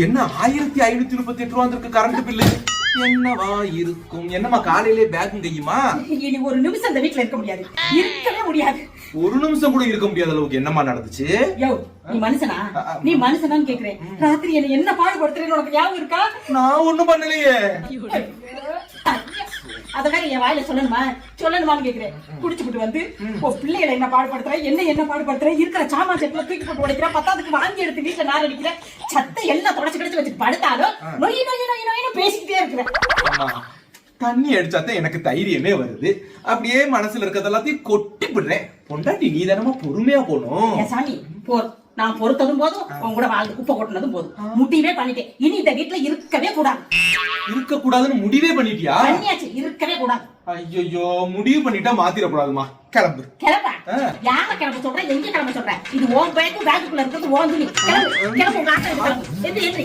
என்ன 1538 ரூபா இருக்கு கரண்ட் பில்லு? என்னவா இருக்கும்? என்னமா காலையிலே பேக்கும் கையுமா? இனி ஒரு நிமிஷம் இந்த வீட்ல இருக்க முடியாது, இருக்கவே முடியாது. ஒரு நிமிஷம் கூட இருக்க முடியாத அளவுக்கு என்னமா நடந்துச்சு? யோ, நீ மனுஷனா? நீ மனுஷனான்னு கேக்குறேன். ராத்திரி என்ன பாடுபடுத்துறேன்னு உனக்கு ஞாபகம் இருக்கா? நான் ஒண்ணும் பண்ணலையே. அத வேற என் வாயில சொல்லணுமான்னு கேக்குறேன். குடிச்சுக்கிட்டு வந்து பிள்ளைகளை என்ன பாடுபடுத்துற, என்ன பாடுபடுத்துற, இருக்கிற சாமான் செட்ல தூக்கி போட்டு உடைக்கிற, பத்தாவதுக்கு வாங்கி எடுத்து வீட்டுல நார் அடிக்கிற, சத்தை எல்லாம் தொடச்சு கிடைச்சு வச்சுட்டு படுத்தாலும் நொய் நொய் நொய் நொய்னு பேசிக்கிட்டே இருக்கிறேன். தண்ணி அடிச்சாதான் எனக்கு தைரியமே வருது. அப்படியே மனசுல இருக்கிறது எல்லாத்தையும் கொட்டி விடுறேன். பொண்டாட்டி நீ தானமா பொறுமையா போகணும். சாமி போர், நான் பொறுத்ததும் போதும், உன் கூட வாழ்ந்து குப்பை கொட்டினதும் போதும். முடிவே பண்ணிட்டேன், இனி இந்த வீட்டுல இருக்கவே கூடாது. இருக்க கூடாதுன்னு முடிவே பண்ணிட்டியா? பண்ணியாச்சு, இருக்கவே கூடாது. ஐயோ, முடிவு பண்ணிட்டா மாத்திரக்கூடாதுமா. கிளம்பு. கிளம்பா? யார கிளம்ப சொல்ற, எங்க கிளம்ப சொல்ற? இது உன் பேக்குக்குள்ள இருக்கிறது ஓன் துணி. கிளம்பு கிளம்பு.